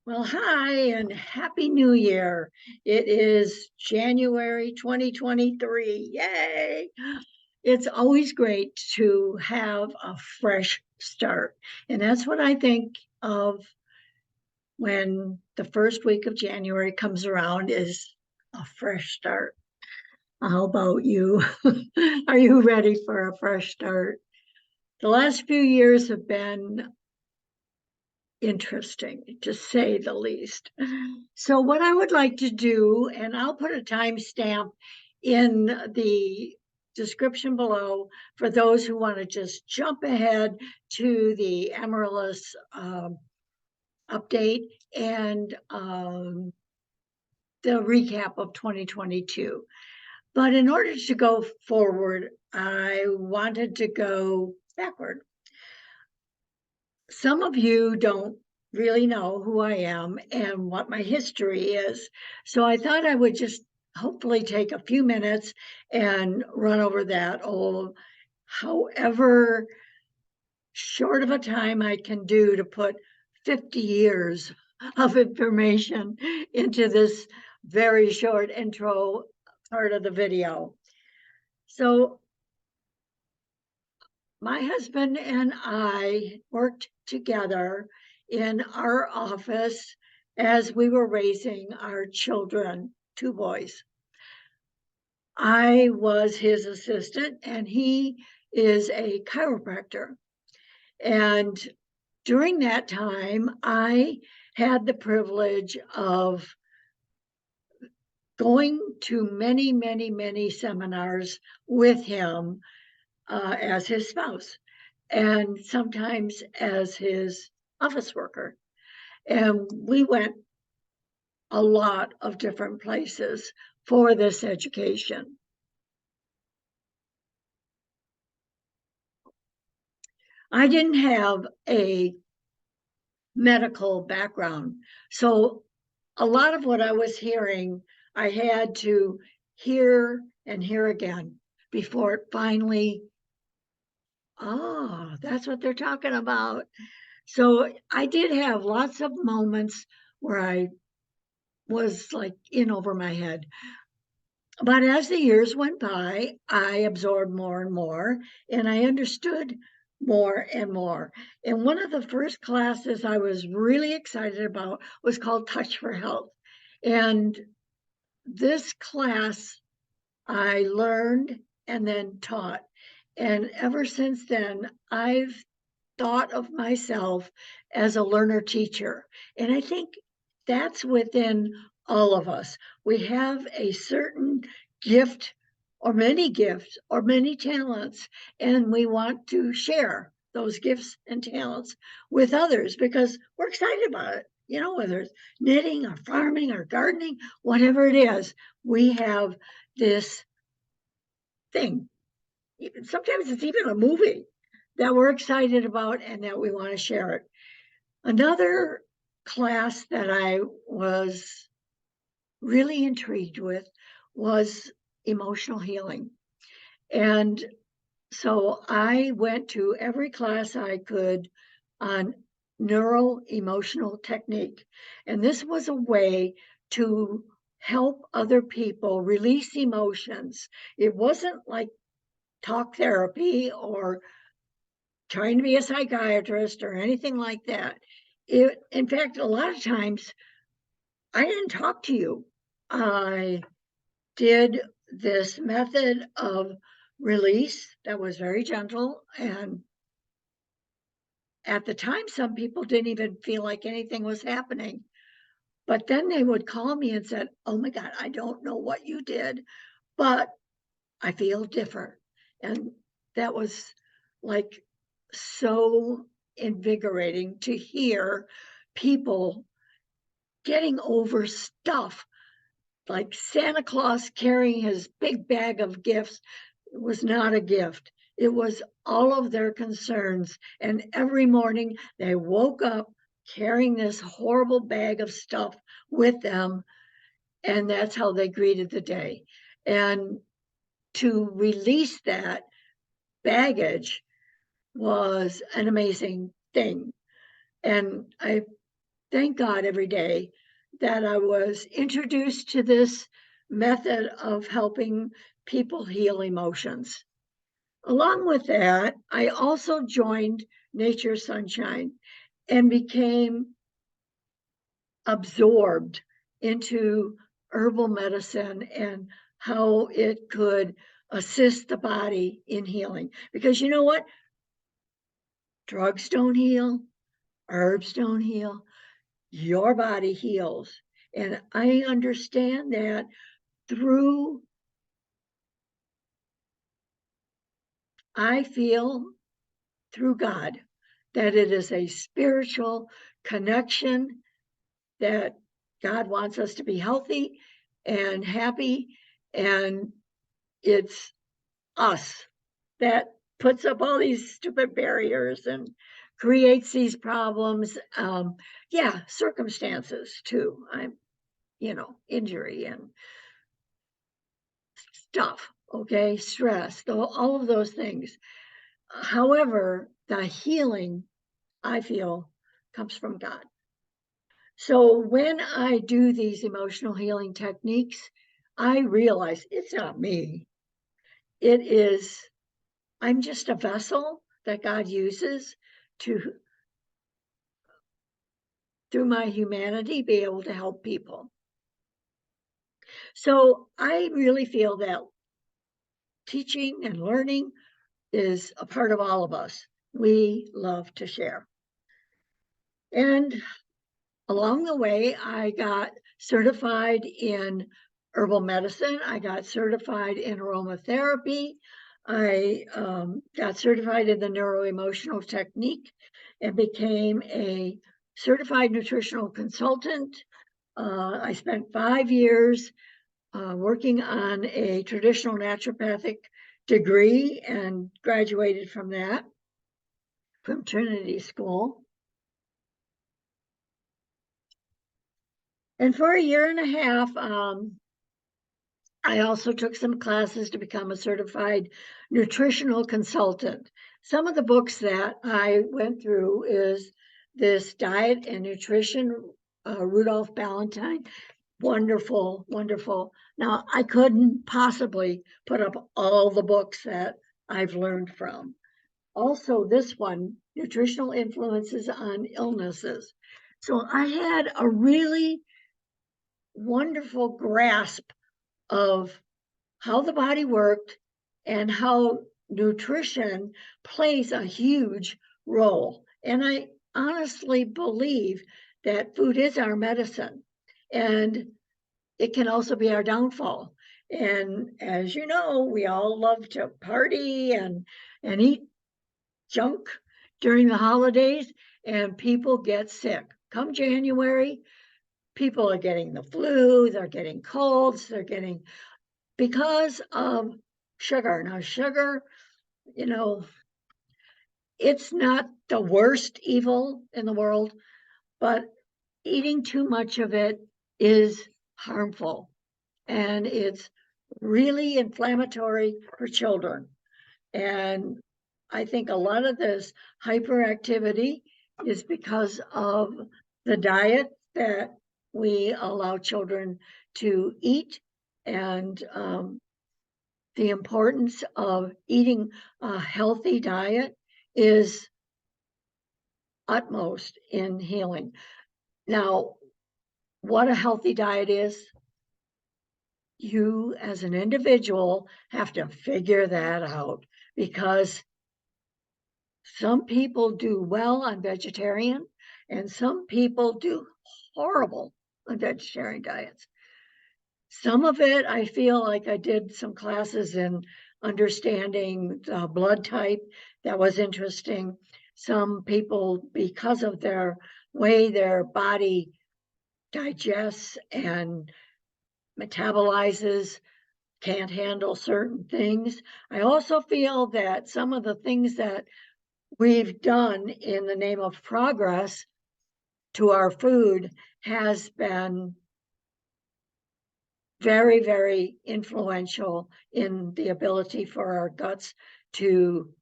Well, hi and Happy New Year. It is January 2023. Yay! It's always great to have a fresh start. And that's what I think of when the first week of January comes around is a fresh start. How about you? Are you ready for a fresh start? The last few years have been interesting, to say the least. So, what I would like to do, and I'll put a timestamp in the description below for those who want to just jump ahead to the Amaryllis update and the recap of 2022. But in order to go forward, I wanted to go backward. Some of you don't really know who I am and what my history is. So I thought I would just hopefully take a few minutes and run over that, however short of a time I can do to put 50 years of information into this very short intro part of the video. So my husband and I worked together in our office as we were raising our children, two boys. I was his assistant, and he is a chiropractor. And during that time, I had the privilege of going to many, many, many seminars with him as his spouse, and sometimes as his office worker. And we went a lot of different places for this education. I didn't have a medical background. So a lot of what I was hearing, I had to hear and hear again before it finally, oh, that's what they're talking about. So I did have lots of moments where I was like in over my head. But as the years went by, I absorbed more and more, and I understood more and more. And one of the first classes I was really excited about was called Touch for Health. And this class I learned and then taught. And ever since then, I've thought of myself as a learner teacher. And I think that's within all of us. We have a certain gift or many talents, and we want to share those gifts and talents with others because we're excited about it. You know, whether it's knitting or farming or gardening, whatever it is, we have this thing. Sometimes it's even a movie that we're excited about and that we want to share it. Another class that I was really intrigued with was emotional healing. And so I went to every class I could on neuro emotional technique. And this was a way to help other people release emotions. It wasn't like talk therapy or trying to be a psychiatrist or anything like that. In fact, a lot of times I didn't talk to you. I did this method of release that was very gentle. And at the time, some people didn't even feel like anything was happening. But then they would call me and said, "Oh my God, I don't know what you did, but I feel different." And that was like so invigorating to hear people getting over stuff like Santa Claus carrying his big bag of gifts was not a gift. It was all of their concerns. And every morning they woke up carrying this horrible bag of stuff with them. And that's how they greeted the day. And to release that baggage was an amazing thing. And I thank God every day that I was introduced to this method of helping people heal emotions. Along with that, I also joined Nature Sunshine and became absorbed into herbal medicine and how it could assist the body in healing. Because you know what? Drugs don't heal, herbs don't heal, your body heals. And I understand that through, I feel through God, that it is a spiritual connection, that God wants us to be healthy and happy, and it's us that puts up all these stupid barriers and creates these problems. Yeah, circumstances too. Injury and stuff, okay, stress, all of those things. However, the healing, I feel, comes from God. So when I do these emotional healing techniques, I realize it's not me. It is, I'm just a vessel that God uses to, through my humanity, be able to help people. So I really feel that teaching and learning is a part of all of us. We love to share. And along the way, I got certified in herbal medicine. I got certified in aromatherapy. I got certified in the neuroemotional technique and became a certified nutritional consultant. I spent 5 years working on a traditional naturopathic degree and graduated from that, from Trinity School. And for a year and a half, I also took some classes to become a certified nutritional consultant. Some of the books that I went through is this Diet and Nutrition, Rudolph Ballantyne. Wonderful, wonderful. Now, I couldn't possibly put up all the books that I've learned from. Also, this one, Nutritional Influences on Illnesses. So I had a really wonderful grasp of how the body worked and how nutrition plays a huge role. And I honestly believe that food is our medicine, and it can also be our downfall. And as you know, we all love to party and eat junk during the holidays, and people get sick. Come January, people are getting the flu, they're getting colds, they're getting, because of sugar. Now, sugar, you know, it's not the worst evil in the world, but eating too much of it is harmful, and it's really inflammatory for children. And I think a lot of this hyperactivity is because of the diet that we allow children to eat, and the importance of eating a healthy diet is utmost in healing. Now, what a healthy diet is, you as an individual have to figure that out, because some people do well on vegetarian and some people do horrible on vegetarian diets. Some of it, I feel like I did some classes in understanding the blood type. That was interesting. Some people, because of their way their body digests and metabolizes, can't handle certain things. I also feel that some of the things that we've done in the name of progress to our food has been very, very influential in the ability for our guts to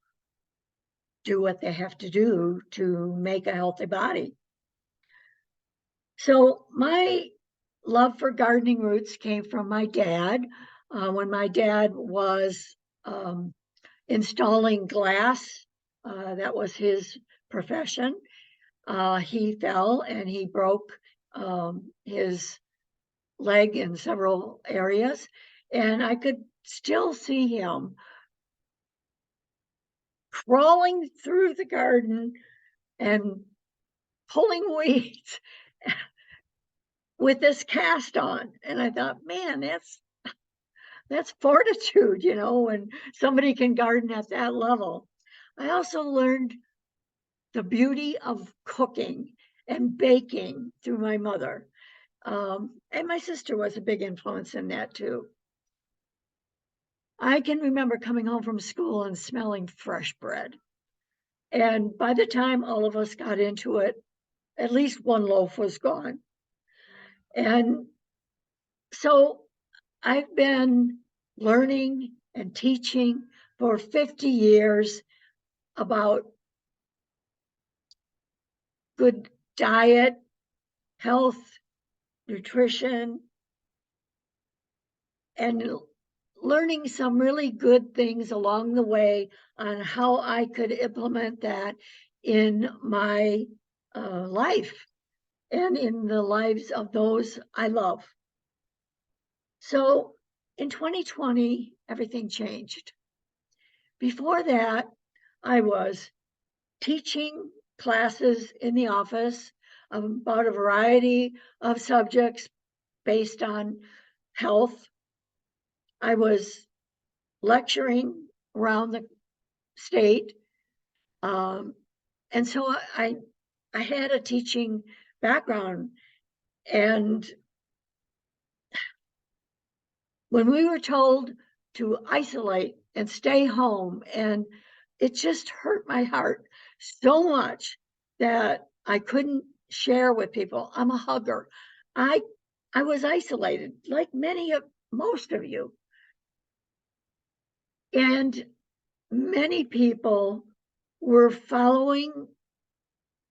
do what they have to do to make a healthy body. So my love for gardening roots came from my dad. When my dad was installing glass, that was his profession. He fell and he broke his leg in several areas, and I could still see him crawling through the garden and pulling weeds with this cast on. And I thought, man, that's fortitude, when somebody can garden at that level. I also learned the beauty of cooking and baking through my mother. And my sister was a big influence in that too. I can remember coming home from school and smelling fresh bread. And by the time all of us got into it, at least one loaf was gone. And so I've been learning and teaching for 50 years about good diet, health, nutrition, and learning some really good things along the way on how I could implement that in my life and in the lives of those I love. So in 2020, everything changed. Before that, I was teaching classes in the office about a variety of subjects based on health. I was lecturing around the state. And so I had a teaching background. And when we were told to isolate and stay home, and it just hurt my heart so much that I couldn't share with people. I'm a hugger. I I was isolated, like most of you. And many people were following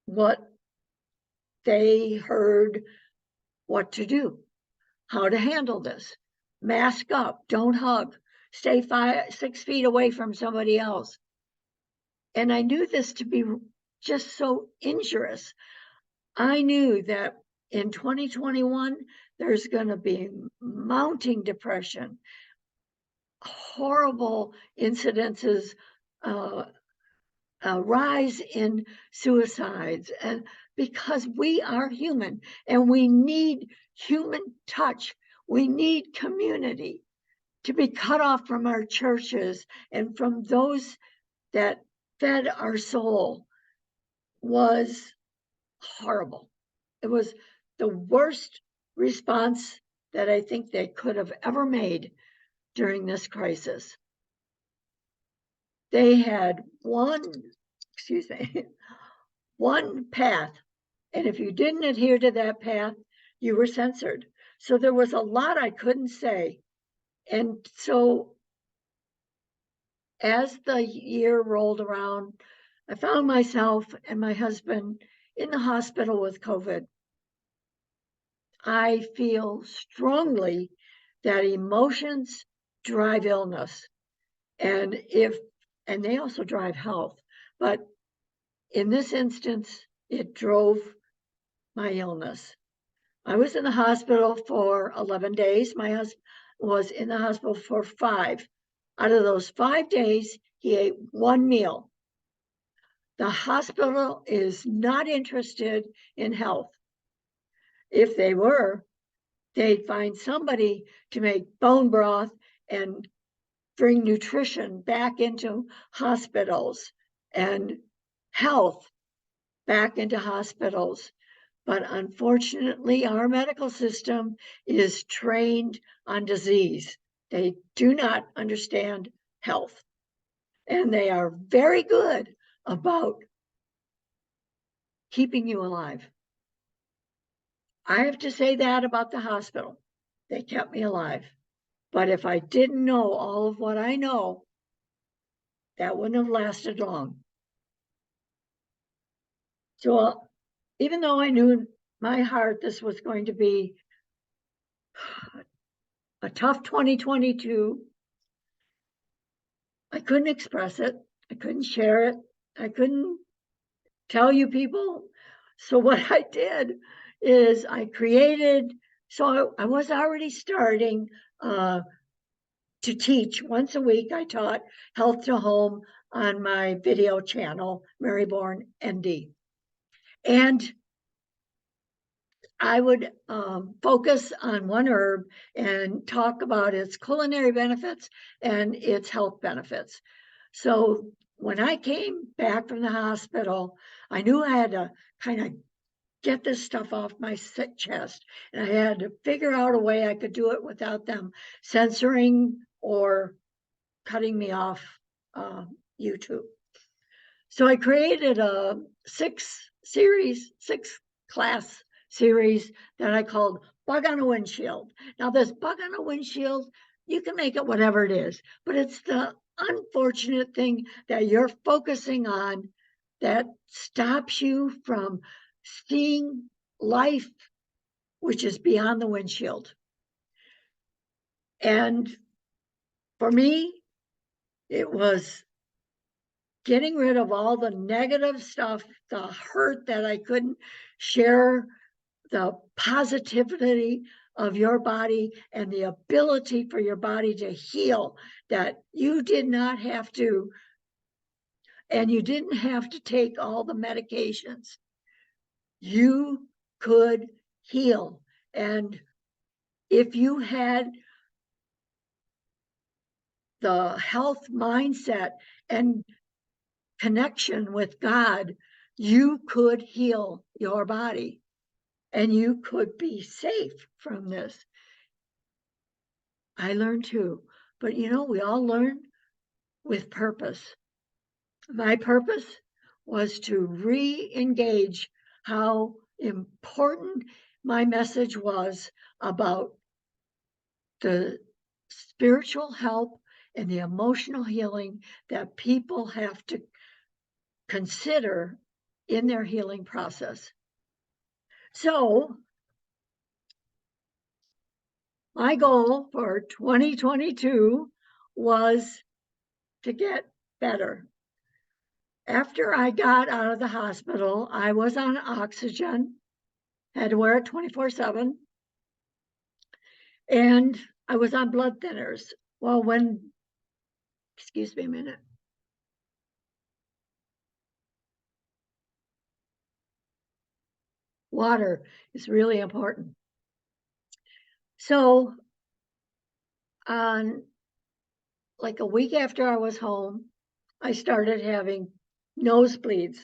what they heard what to do, how to handle this. Mask up, don't hug, stay 6 feet away from somebody else. And I knew this to be just so injurious. I knew that in 2021, there's going to be mounting depression, horrible incidences, a rise in suicides, and because we are human and we need human touch, we need community. To be cut off from our churches and from those that fed our soul was horrible. It was the worst response that I think they could have ever made during this crisis. They had one path. And if you didn't adhere to that path, you were censored. So there was a lot I couldn't say. And so as the year rolled around, I found myself and my husband in the hospital with COVID. I feel strongly that emotions drive illness, and they also drive health. But in this instance, it drove my illness. I was in the hospital for 11 days. My husband was in the hospital for 5. Out of those 5 days, he ate 1 meal. The hospital is not interested in health. If they were, they'd find somebody to make bone broth and bring nutrition back into hospitals and health back into hospitals. But unfortunately, our medical system is trained on disease. They do not understand health. And they are very good about keeping you alive. I have to say that about the hospital. They kept me alive. But if I didn't know all of what I know, that wouldn't have lasted long. So even though I knew my heart this was going to be a tough 2022. I couldn't express it. I couldn't share it. I couldn't tell you people. So what I did is I created, so I was already starting to teach once a week. I taught health to home on my video channel, Maryborn ND. And I would focus on one herb and talk about its culinary benefits and its health benefits. So when I came back from the hospital, I knew I had to kind of get this stuff off my chest, and I had to figure out a way I could do it without them censoring or cutting me off YouTube. So I created a six class series that I called Bug on a Windshield. Now, this bug on a windshield, you can make it whatever it is, but it's the unfortunate thing that you're focusing on that stops you from seeing life, which is beyond the windshield. And for me, it was getting rid of all the negative stuff, the hurt that I couldn't share, the positivity of your body and the ability for your body to heal, that you did not have to, and you didn't have to take all the medications. You could heal. And if you had the health mindset and connection with God, you could heal your body and you could be safe from this. I learned too, but we all learn with purpose. My purpose was to re-engage how important my message was about the spiritual help and the emotional healing that people have to consider in their healing process. So my goal for 2022 was to get better. After I got out of the hospital, I was on oxygen, had to wear it 24/7, and I was on blood thinners. Well, excuse me a minute. Water is really important. So on like a week after I was home, I started having nosebleeds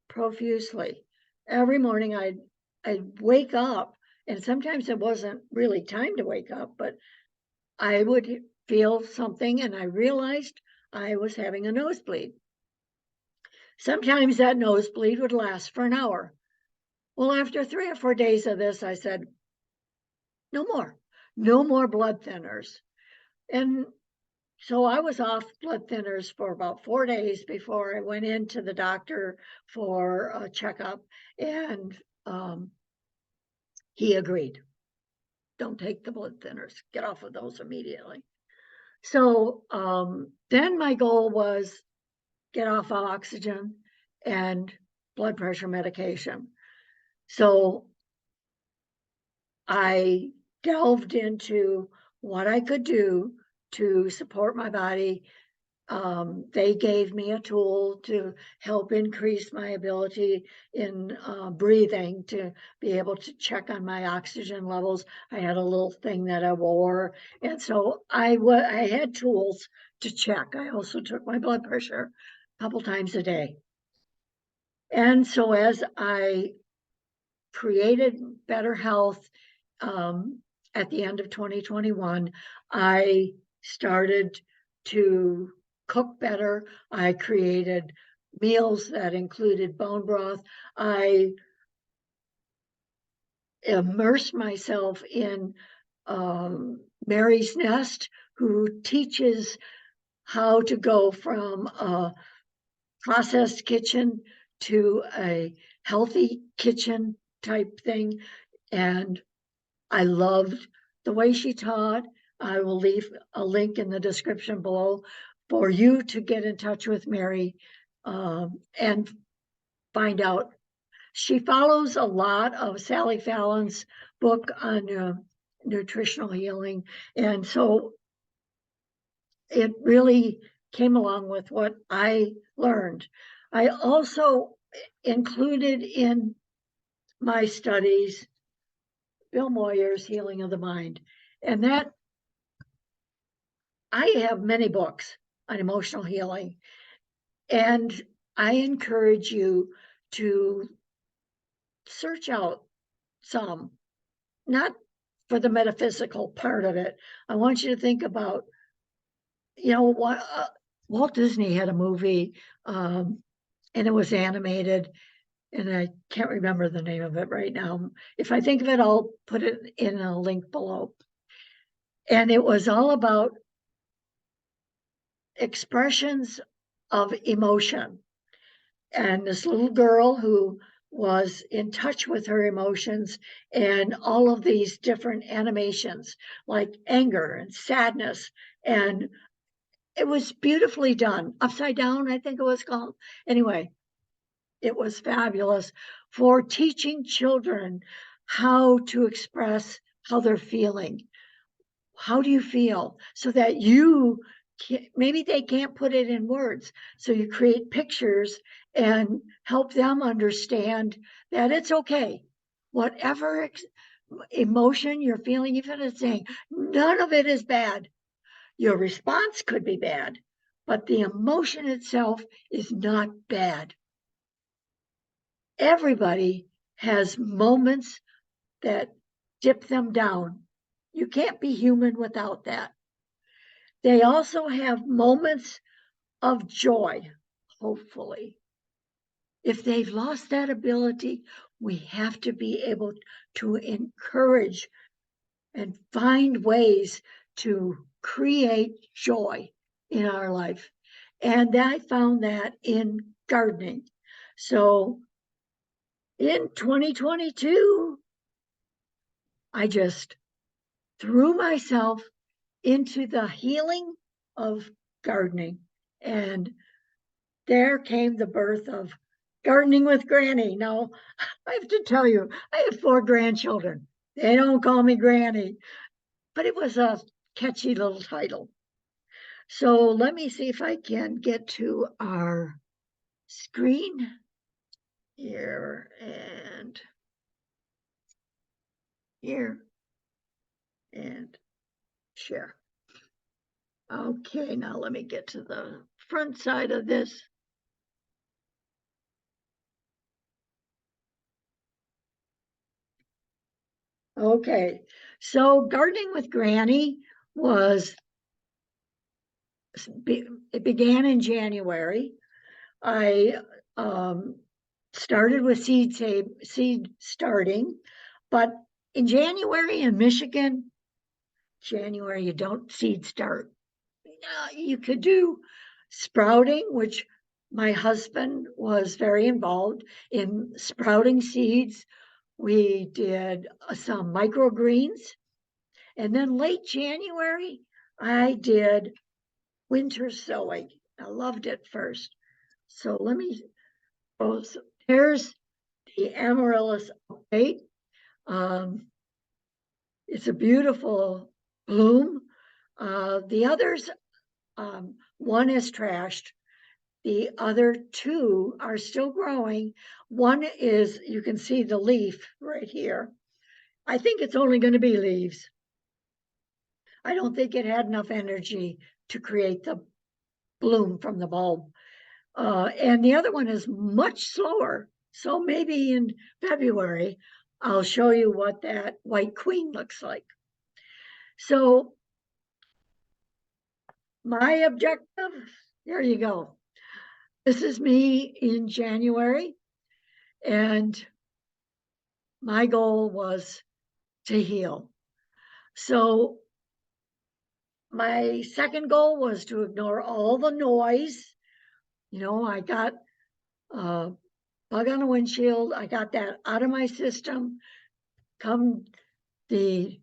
profusely. Every morning I'd wake up, and sometimes it wasn't really time to wake up, but I would feel something and I realized I was having a nosebleed. Sometimes that nosebleed would last for an hour. Well, after 3 or 4 days of this, I said, no more blood thinners. And so I was off blood thinners for about 4 days before I went into the doctor for a checkup, and he agreed. Don't take the blood thinners. Get off of those immediately. So then my goal was get off of oxygen and blood pressure medication. So I delved into what I could do to support my body. They gave me a tool to help increase my ability in breathing, to be able to check on my oxygen levels. I had a little thing that I wore. And so I had tools to check. I also took my blood pressure a couple times a day. And so as I created better health at the end of 2021, I started to cook better. I created meals that included bone broth. I immersed myself in MarysNest, who teaches how to go from a processed kitchen to a healthy kitchen type thing. And I loved the way she taught. I will leave a link in the description below for you to get in touch with Mary and find out. She follows a lot of Sally Fallon's book on nutritional healing. And so it really came along with what I learned. I also included in my studies Bill Moyer's Healing of the Mind. And that I have many books on emotional healing. And I encourage you to search out some, not for the metaphysical part of it. I want you to think about, what Walt Disney had a movie, and it was animated, and I can't remember the name of it right now. If I think of it, I'll put it in a link below. And it was all about expressions of emotion. And this little girl who was in touch with her emotions and all of these different animations like anger and sadness. And it was beautifully done. Upside Down, I think it was called. Anyway, it was fabulous for teaching children how to express how they're feeling. How do you feel? So that maybe they can't put it in words. So you create pictures and help them understand that it's okay. Whatever emotion you're feeling, even if it's saying, none of it is bad. Your response could be bad, but the emotion itself is not bad. Everybody has moments that dip them down. You can't be human without that. They also have moments of joy, hopefully. If they've lost that ability, we have to be able to encourage and find ways to create joy in our life. And I found that in gardening. So in 2022, I just threw myself into the healing of gardening. And there came the birth of Gardening with Granny. Now, I have to tell you, I have 4 grandchildren. They don't call me Granny, but it was a catchy little title. So let me see if I can get to our screen here and here and share. Okay, now let me get to the front side of this. Okay, so Gardening with Granny it began in January. I started with seed starting, but in January in Michigan, January you don't seed start. You could do sprouting, which my husband was very involved in sprouting seeds. We did some microgreens. And then late January, I did winter sowing. I loved it first. So let me, so here's the Amaryllis update. It's a beautiful bloom. The others, one is trashed. The other 2 are still growing. One is, you can see the leaf right here. I think it's only going to be leaves. I don't think it had enough energy to create the bloom from the bulb. And the other one is much slower. So maybe in February, I'll show you what that white queen looks like. So my objective, there you go. This is me in January. And my goal was to heal. So my second goal was to ignore all the noise. I got bug on the windshield. I got that out of my system. Come the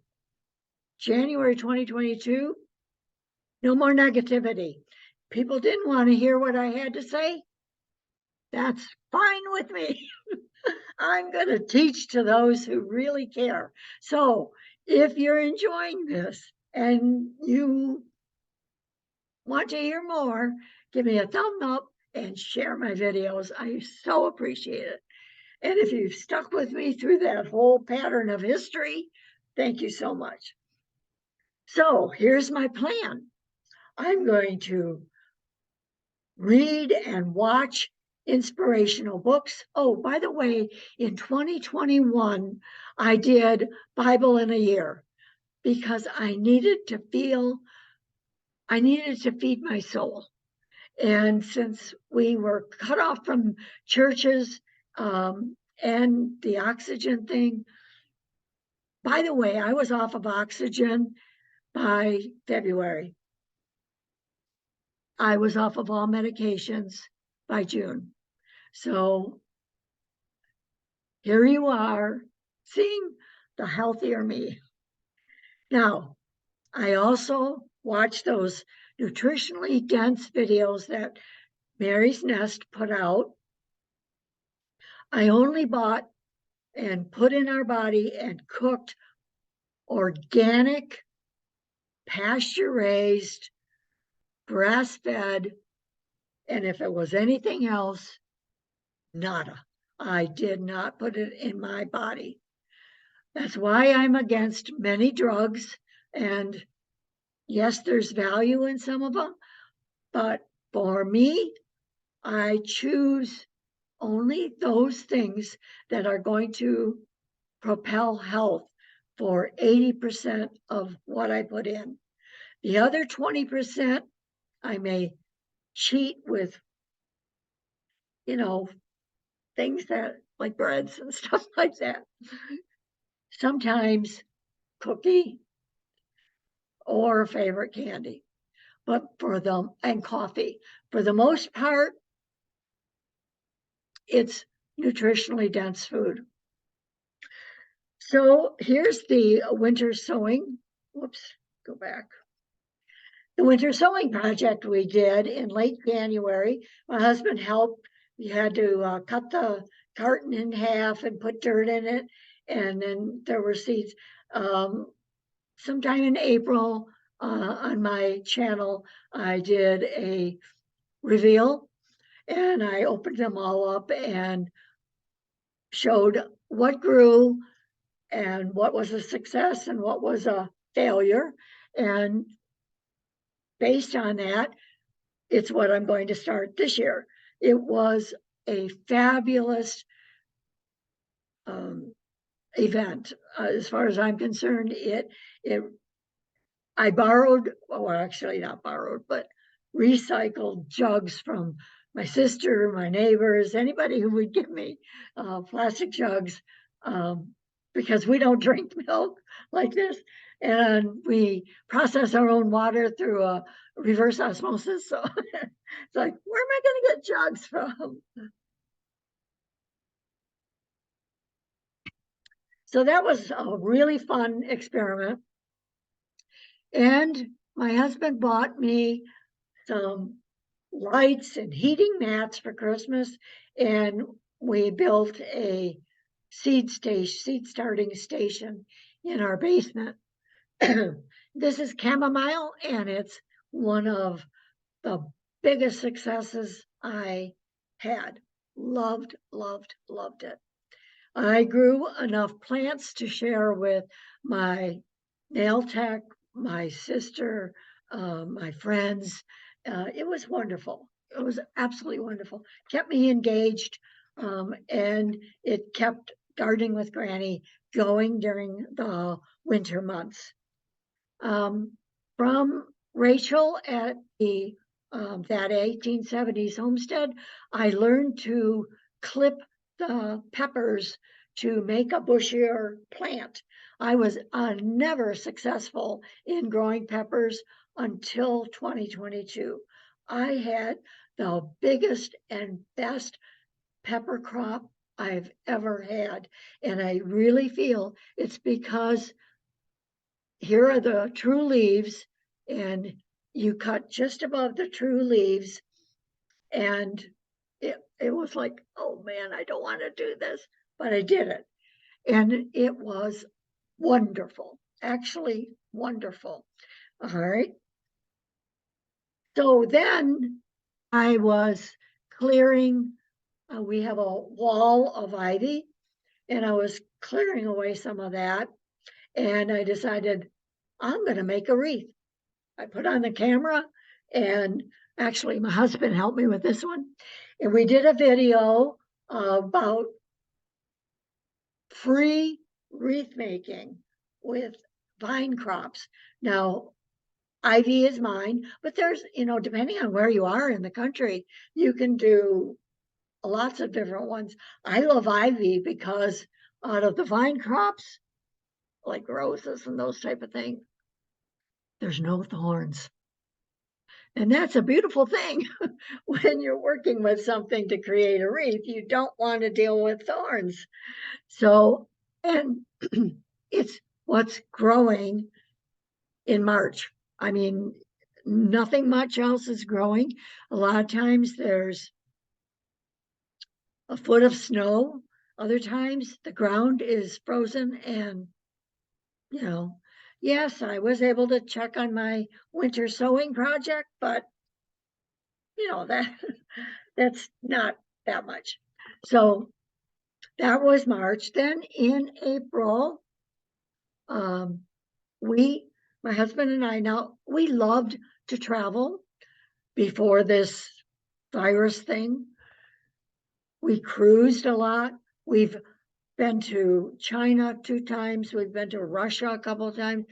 January 2022, no more negativity. People didn't want to hear what I had to say. That's fine with me. I'm going to teach to those who really care. So if you're enjoying this and you want to hear more, give me a thumb up and share my videos. I so appreciate it. And if you've stuck with me through that whole pattern of history, thank you so much. So here's my plan. I'm going to read and watch inspirational books. Oh, by the way, in 2021, I did Bible in a year because I needed to feed my soul. And since we were cut off from churches and the oxygen thing, by the way, I was off of oxygen by February. I was off of all medications by June. So here you are, seeing the healthier me. Now, I also watch those nutritionally dense videos that MarysNest put out. I only bought and put in our body and cooked organic, pasture-raised, grass-fed, and if it was anything else, nada. I did not put it in my body. That's why I'm against many drugs. And yes, there's value in some of them, but for me, I choose only those things that are going to propel health for 80% of what I put in. The other 20%, I may cheat with, things that like breads and stuff like that. Sometimes cookie or a favorite candy, but and coffee. For the most part, it's nutritionally dense food. So here's the winter sowing. Whoops, go back. The winter sowing project we did in late January. My husband helped. We had to cut the carton in half and put dirt in it. And then there were seeds. Sometime in April on my channel, I did a reveal and I opened them all up and showed what grew and what was a success and what was a failure. And based on that, it's what I'm going to start this year. It was a fabulous event. As far as I'm concerned, I borrowed, well, actually not borrowed, but recycled jugs from my sister, my neighbors, anybody who would give me plastic jugs, because we don't drink milk like this. And we process our own water through a reverse osmosis. So it's like, where am I going to get jugs from? So that was a really fun experiment. And my husband bought me some lights and heating mats for Christmas. And we built a seed starting station in our basement. This is chamomile, and it's one of the biggest successes I had. Loved, loved, loved it. I grew enough plants to share with my nail tech, my sister, my friends. It was wonderful. It was absolutely wonderful. Kept me engaged, and it kept Gardening with Granny going during the winter months. From Rachel at that 1870s homestead, I learned to clip the peppers to make a bushier plant. I was never successful in growing peppers until 2022. I had the biggest and best pepper crop I've ever had. And I really feel it's because here are the true leaves, and you cut just above the true leaves, and it was like, oh man, I don't want to do this, but I did it. And it was wonderful, actually wonderful. All right. So then I was clearing, we have a wall of ivy, and I was clearing away some of that. And I decided I'm going to make a wreath. I put on the camera, and actually, my husband helped me with this one. And we did a video about free wreath making with vine crops. Now, ivy is mine, but there's, depending on where you are in the country, you can do lots of different ones. I love ivy because out of the vine crops, like roses and those type of things, there's no thorns. And that's a beautiful thing when you're working with something to create a wreath. You don't want to deal with thorns. So, and it's what's growing in March. I mean, nothing much else is growing. A lot of times there's a foot of snow. Other times the ground is frozen, and, you know, yes, I was able to check on my winter sowing project, but that that's not that much. So that was March. Then in April, um, we, my husband and I, now we loved to travel before this virus thing. We cruised a lot. We've been to China 2 times. We've been to Russia a couple of times.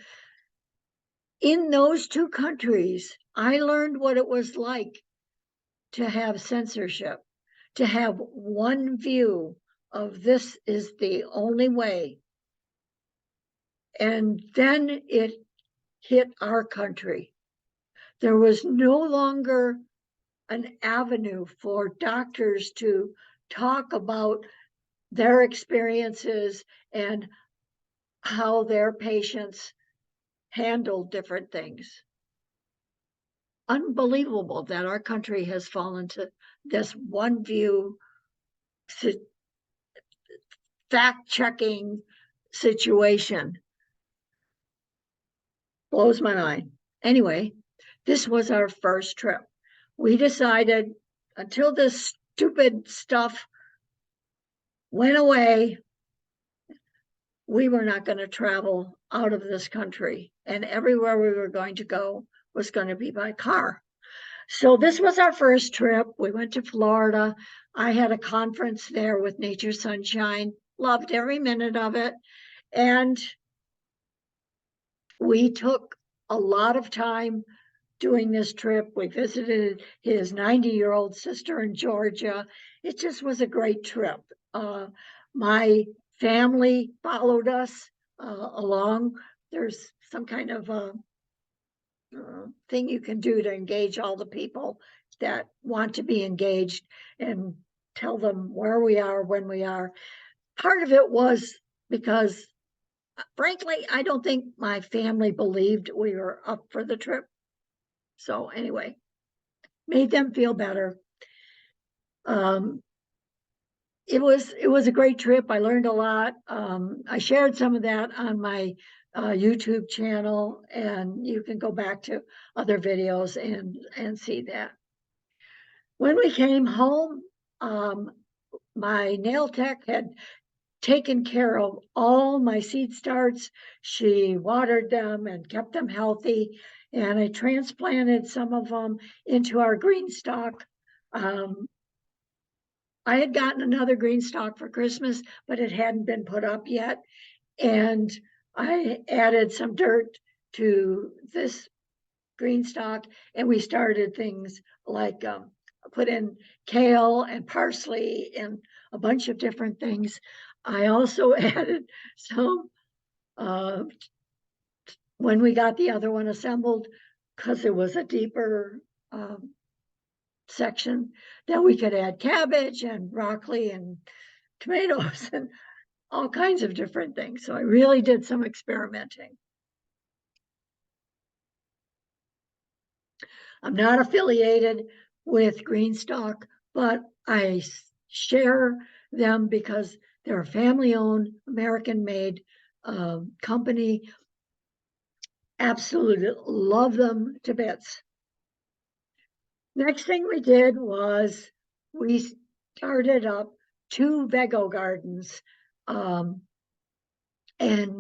In those 2 countries, I learned what it was like to have censorship, to have one view of this is the only way. And then it hit our country. There was no longer an avenue for doctors to talk about their experiences and how their patients handled different things. Unbelievable that our country has fallen to this one view, fact checking situation. Blows my mind. Anyway, this was our first trip. We decided until this stupid stuff went away, we were not going to travel out of this country. And everywhere we were going to go was going to be by car. So this was our first trip. We went to Florida. I had a conference there with Nature Sunshine. Loved every minute of it. And we took a lot of time doing this trip. We visited his 90-year-old sister in Georgia. It just was a great trip. My family followed us along. There's some kind of thing you can do to engage all the people that want to be engaged and tell them where we are, when we are. Part of it was because, frankly, I don't think my family believed we were up for the trip. So anyway, made them feel better. It was a great trip. I learned a lot. I shared some of that on my YouTube channel, and you can go back to other videos and see that. When we came home, my nail tech had taken care of all my seed starts. She watered them and kept them healthy, and I transplanted some of them into our green stock. I had gotten another green stock for Christmas, but it hadn't been put up yet. And I added some dirt to this green stock, and we started things like put in kale and parsley and a bunch of different things. I also added some, when we got the other one assembled, because it was a deeper section that we could add cabbage and broccoli and tomatoes and all kinds of different things. So I really did some experimenting. I'm not affiliated with Greenstock, but I share them because they're a family-owned, American-made company. Absolutely love them to bits. Next thing we did was we started up 2 Vego gardens. And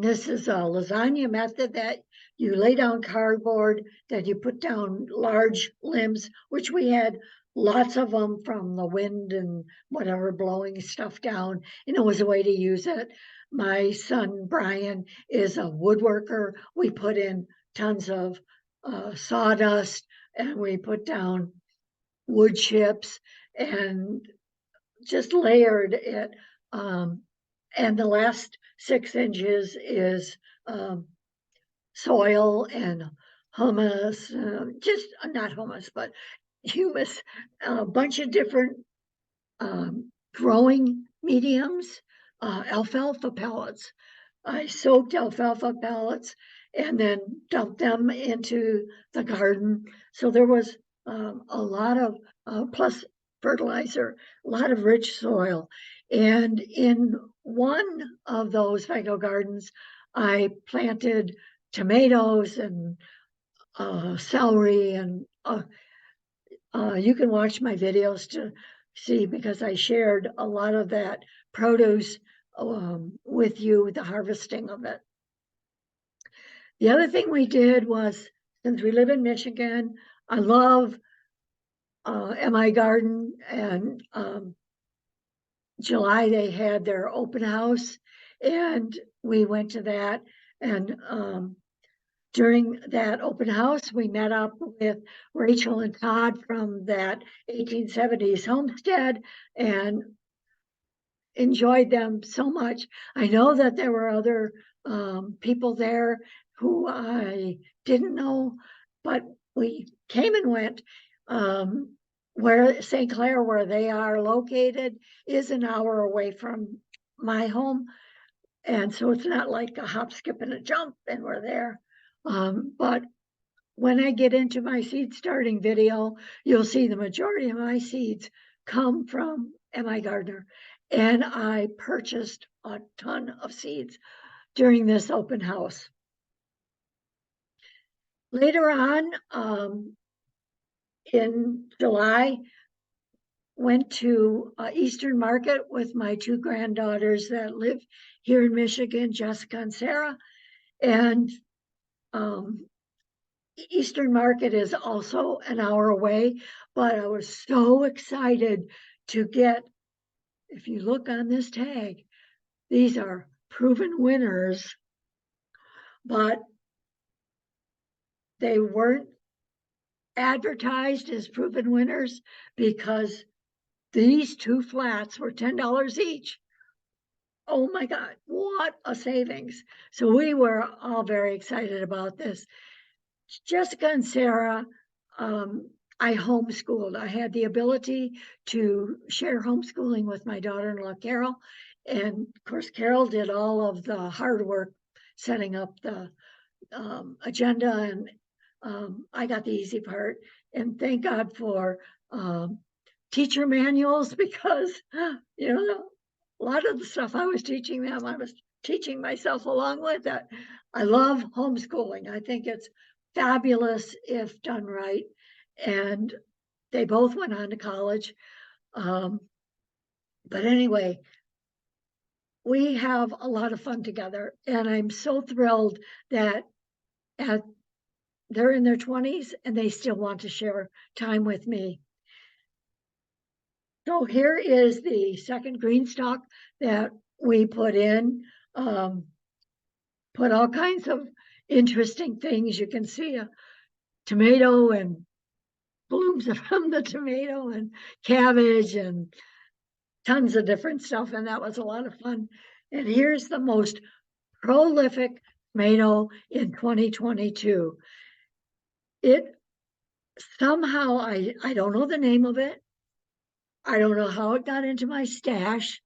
this is a lasagna method that you lay down cardboard, that you put down large limbs, which we had lots of them from the wind and whatever blowing stuff down. And it was a way to use it. My son Brian is a woodworker. We put in tons of sawdust and we put down wood chips and just layered it. And the last 6 inches is soil and humus, just not humus, but humus, a bunch of different growing mediums, alfalfa pellets. I soaked alfalfa pellets and then dumped them into the garden. So there was a lot of, plus fertilizer, a lot of rich soil. And in one of those Vego gardens, I planted tomatoes and celery, and you can watch my videos to see, because I shared a lot of that produce with you, the harvesting of it. The other thing we did was, since we live in Michigan, I love MI Garden, and July they had their open house, and we went to that. And during that open house, we met up with Rachel and Todd from that 1870s Homestead and enjoyed them so much. I know that there were other people there who I didn't know, but we came and went. Where St. Clair, where they are located, is an hour away from my home. And so it's not like a hop, skip, and a jump, and we're there. But when I get into my seed starting video, you'll see the majority of my seeds come from MI Gardener. And I purchased a ton of seeds during this open house. Later on, in July, went to Eastern Market with my 2 granddaughters that live here in Michigan, Jessica and Sarah. And Eastern Market is also an hour away, but I was so excited to get, if you look on this tag, these are proven winners, but they weren't advertised as proven winners because these 2 flats were $10 each. Oh my God, what a savings. So we were all very excited about this. Jessica and Sarah, I homeschooled. I had the ability to share homeschooling with my daughter-in-law, Carol. And of course, Carol did all of the hard work setting up the agenda, and I got the easy part. And thank God for teacher manuals, because, you know, a lot of the stuff I was teaching them, I was teaching myself along with it. I love homeschooling. I think it's fabulous if done right. And they both went on to college. But anyway, we have a lot of fun together. And I'm so thrilled that they're in their 20s and they still want to share time with me. So here is the second green stalk that we put in. Put all kinds of interesting things. You can see a tomato and blooms from the tomato, and cabbage and tons of different stuff. And that was a lot of fun. And here's the most prolific tomato in 2022. It somehow I don't know the name of it. I don't know how it got into my stash.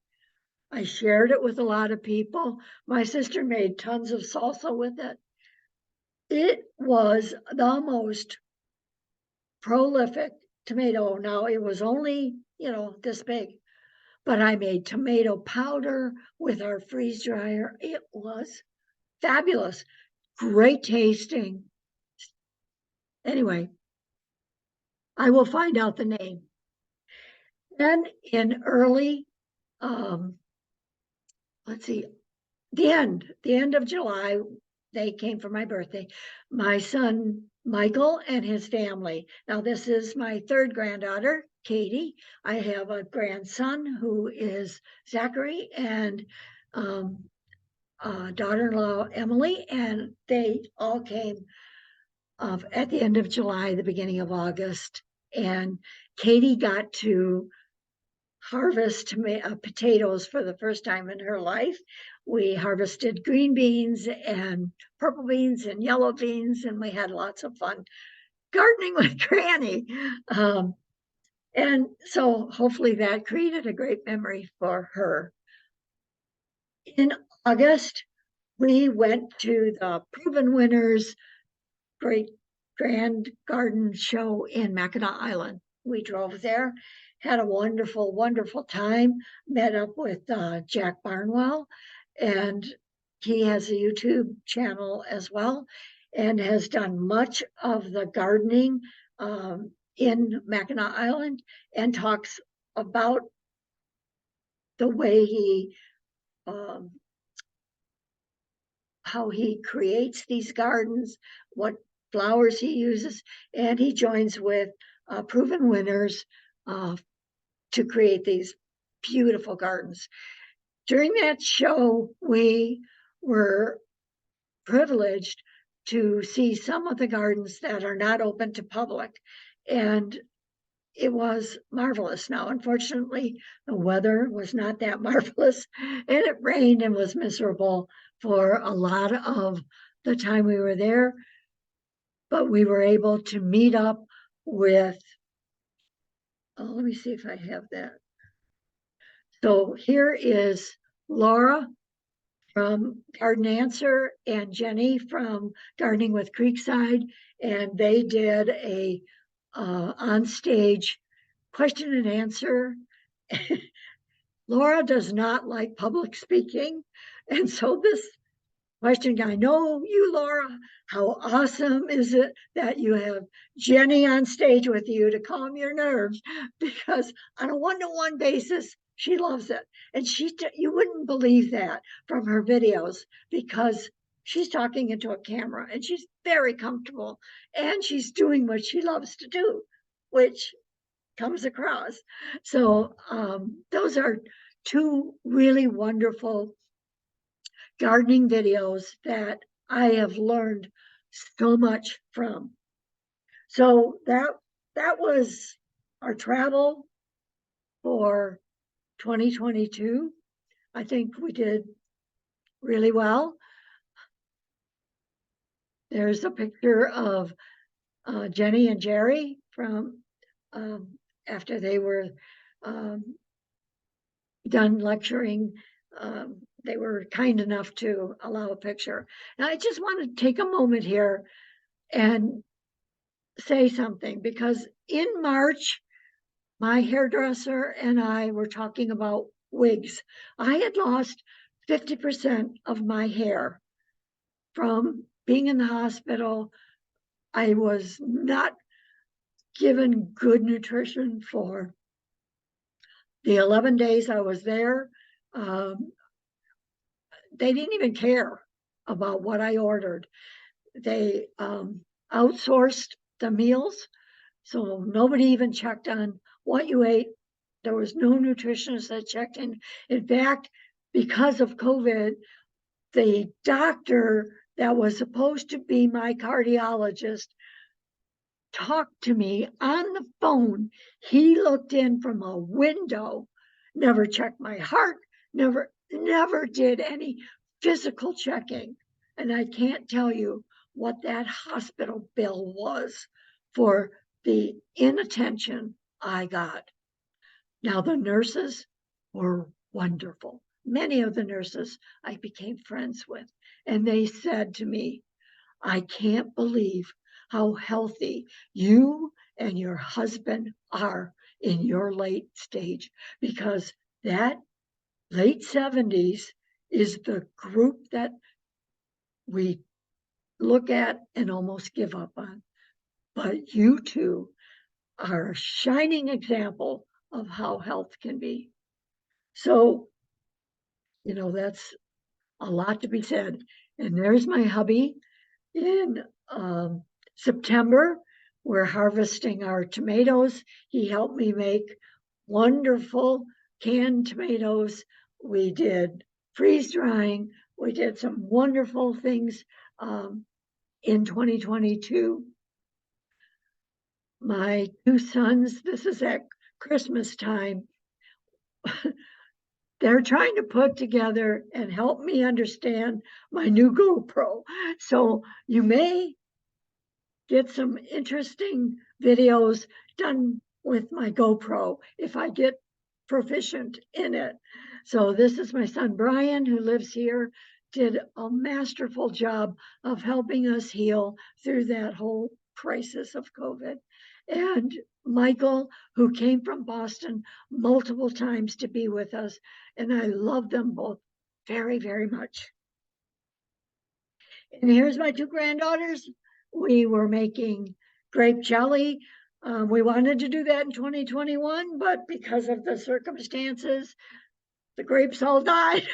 I shared it with a lot of people. My sister made tons of salsa with it. It was the most prolific tomato. Now it was only, this big, but I made tomato powder with our freeze dryer. It was fabulous, great tasting. Anyway, I will find out the name. Then in early, um, let's see, the end of July, they came for my birthday. My son Michael and his family. Now this is my third granddaughter, Katie. I have a grandson who is Zachary, and daughter-in-law Emily, and they all came at the end of July, the beginning of August. And Katie got to harvest potatoes for the first time in her life. We harvested green beans and purple beans and yellow beans, and we had lots of fun gardening with Granny. And so hopefully that created a great memory for her. In August, we went to the Proven Winners great grand garden show in Mackinac Island. We drove there, had a wonderful, wonderful time, met up with Jack Barnwell, and he has a YouTube channel as well, and has done much of the gardening in Mackinac Island, and talks about the way um, how he creates these gardens, what flowers he uses, and he joins with Proven Winners to create these beautiful gardens. During that show, we were privileged to see some of the gardens that are not open to public, and it was marvelous. Now, unfortunately, the weather was not that marvelous, and it rained and was miserable for a lot of the time we were there. But we were able to meet up with, let me see if I have that. So here is Laura from Garden Answer and Jenny from Gardening with Creekside, and they did a on stage question and answer. Laura does not like public speaking, and so this question, I know you, Laura. How awesome is it that you have Jenny on stage with you to calm your nerves? Because on a one-to-one basis, she loves it. And you wouldn't believe that from her videos, because she's talking into a camera and she's very comfortable and she's doing what she loves to do, which comes across. So those are two really wonderful gardening videos that I have learned so much from. So that was our travel for 2022. I think we did really well. There's a picture of Jenny and Jerry from after they were done lecturing. They were kind enough to allow a picture. Now, I just want to take a moment here and say something, because in March, my hairdresser and I were talking about wigs. I had lost 50% of my hair from being in the hospital. I was not given good nutrition for the 11 days I was there. They didn't even care about what I ordered. They outsourced the meals, so nobody even checked on what you ate. There was no nutritionist that checked in. In fact, because of COVID, the doctor that was supposed to be my cardiologist talked to me on the phone. He looked in from a window, never checked my heart, never did any physical checking. And I can't tell you what that hospital bill was for the inattention I got. Now, the nurses were wonderful. Many of the nurses I became friends with, and they said to me, I can't believe how healthy you and your husband are in your late stage, because that late 70s is the group that we look at and almost give up on. But you two are a shining example of how health can be. So, that's a lot to be said. And there's my hubby. In September, we're harvesting our tomatoes. He helped me make wonderful canned tomatoes. We did freeze drying. We did some wonderful things in 2022. My two sons, this is at Christmas time, they're trying to put together and help me understand my new GoPro. So you may get some interesting videos done with my GoPro if I get proficient in it. So this is my son Brian, who lives here, did a masterful job of helping us heal through that whole crisis of COVID. And Michael, who came from Boston multiple times to be with us, and I love them both very, very much. And here's my two granddaughters. We were making grape jelly. We wanted to do that in 2021, but because of the circumstances, the grapes all died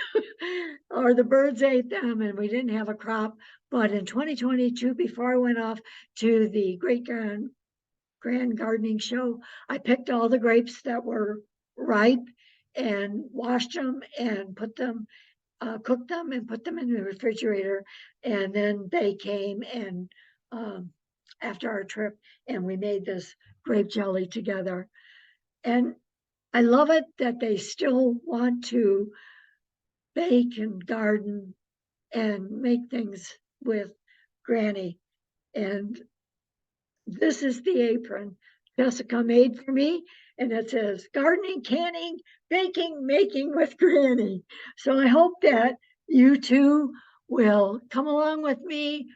or the birds ate them and we didn't have a crop. But in 2022, before I went off to the Great Grand Gardening Show, I picked all the grapes that were ripe and washed them and cooked them and put them in the refrigerator. And then they came and after our trip, and we made this grape jelly together. And I love it that they still want to bake and garden and make things with Granny. And this is the apron Jessica made for me. And it says gardening, canning, baking, making with Granny. So I hope that you too will come along with me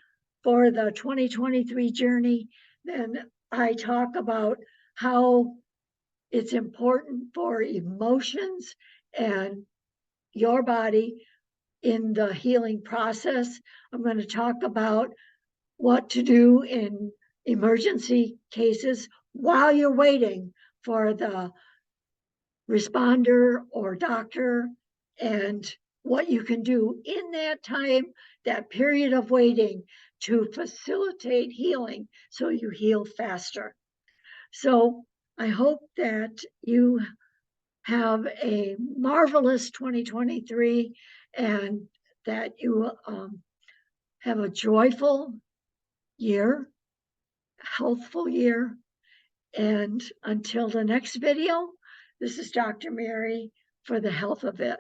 for the 2023 journey. Then I talk about how it's important for emotions and your body in the healing process. I'm going to talk about what to do in emergency cases while you're waiting for the responder or doctor, and what you can do in that time, that period of waiting, to facilitate healing so you heal faster. So I hope that you have a marvelous 2023 and that you have a joyful year, healthful year. And until the next video, this is Dr. Mary for the Health of It.